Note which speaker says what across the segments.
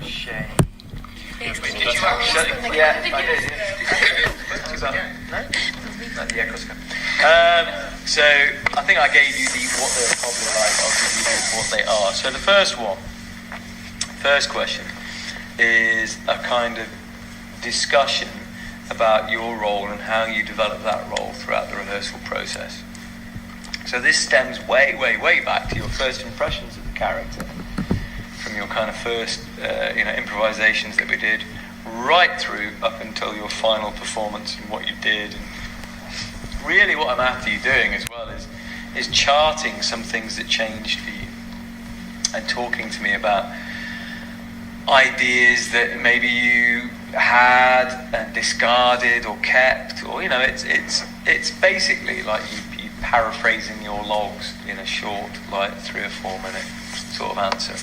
Speaker 1: Shame.
Speaker 2: Did you
Speaker 1: Yeah, I did. No? Yeah, of course I can. So I think I gave you what they're probably like. I'll give you what they are. So the first question is a kind of discussion about your role and how you develop that role throughout the rehearsal process. So this stems way, way, way back to your first impressions of the character, from your kind of first, improvisations that we did, right through up until your final performance and what you did. And really, what I'm after you doing as well is charting some things that changed for you, and talking to me about ideas that maybe you had and discarded or kept, or it's basically like you paraphrasing your logs in a short, like 3 or 4 minute sort of answer.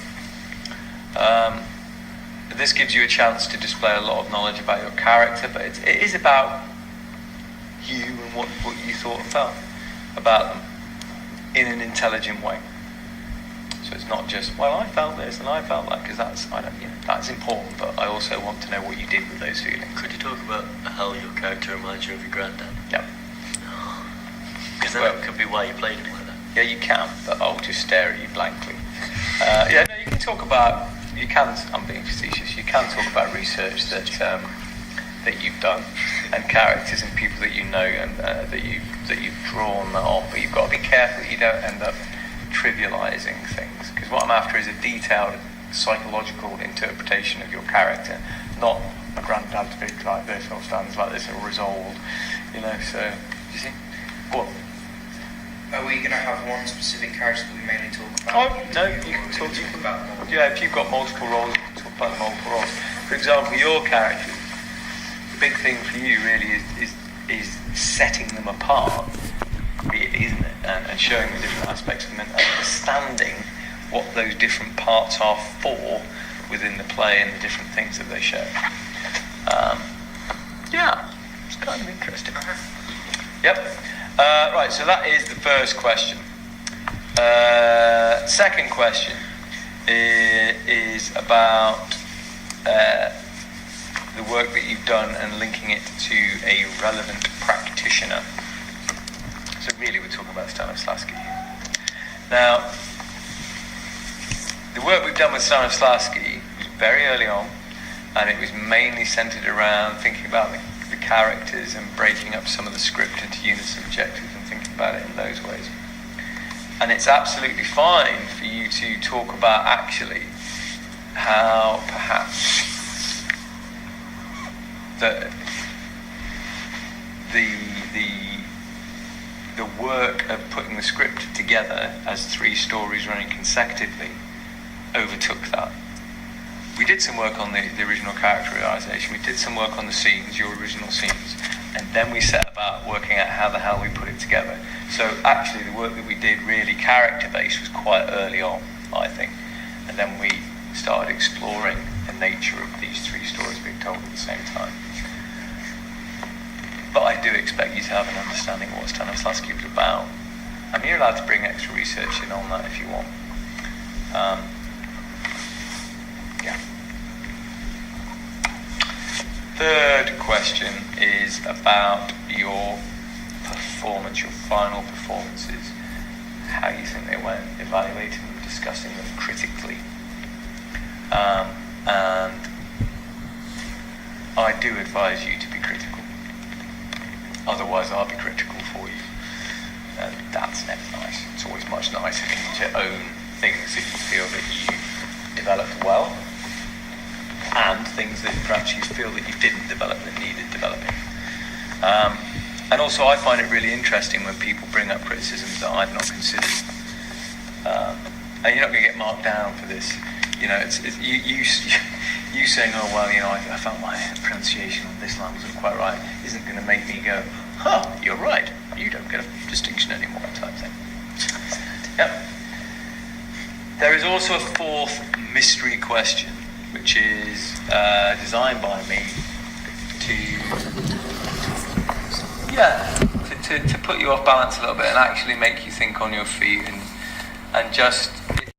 Speaker 1: This gives you a chance to display a lot of knowledge about your character, but it is about you and what you thought and felt about them in an intelligent way. So it's not just, well, I felt this and I felt that, because that's important, but I also want to know what you did with those feelings.
Speaker 2: Could you talk about how your character reminds you of your granddad?
Speaker 1: Yeah.
Speaker 2: Because that could be why you played him like that.
Speaker 1: Yeah, you can, but I'll just stare at you blankly. You can talk about, I'm being facetious, you can talk about research that you've done, and characters and people that you know and that you've drawn on, but you've got to be careful that you don't end up trivializing things, because what I'm after is a detailed psychological interpretation of your character, not a granddad's big like this or stands like this or resolved, so you see. What?
Speaker 3: Are we going to have one specific character that we mainly talk about?
Speaker 1: Oh, no, you can talk about more. Yeah, if you've got multiple roles, you can talk about the multiple roles. For example, your character, the big thing for you really is setting them apart, really, isn't it? And showing the different aspects of them and understanding what those different parts are for within the play and the different things that they show. It's kind of interesting. Yep. Right, so that is the first question. Second question is about the work that you've done and linking it to a relevant practitioner. So really we're talking about Stanislavski here. Now, the work we've done with Stanislavski was very early on, and it was mainly centred around thinking about the characters and breaking up some of the script into units and objectives and thinking about it in those ways. And it's absolutely fine for you to talk about actually how perhaps the work of putting the script together as 3 stories running consecutively overtook that. We did some work on the original characterization, we did some work on the scenes, your original scenes, and then we set about working out how the hell we put it together. So actually the work that we did really character-based was quite early on, I think, and then we started exploring the nature of these 3 stories being told at the same time. But I do expect you to have an understanding of what Stanislavski was about. I mean, you're allowed to bring extra research in on that if you want. Third question is about your performance, your final performances, how you think they went, evaluating them, discussing them critically. And I do advise you to be critical. Otherwise I'll be critical for you. And that's never nice. It's always much nicer to own things that you feel that you developed well, and things that perhaps you feel that you didn't develop that needed developing. And also I find it really interesting when people bring up criticisms that I've not considered. And you're not going to get marked down for this. It's you saying, oh well, I felt my pronunciation on this line wasn't quite right, isn't going to make me go, you're right, you don't get a distinction anymore, type thing. Yep. There is also a 4th mystery question, which is designed by me to put you off balance a little bit and actually make you think on your feet and just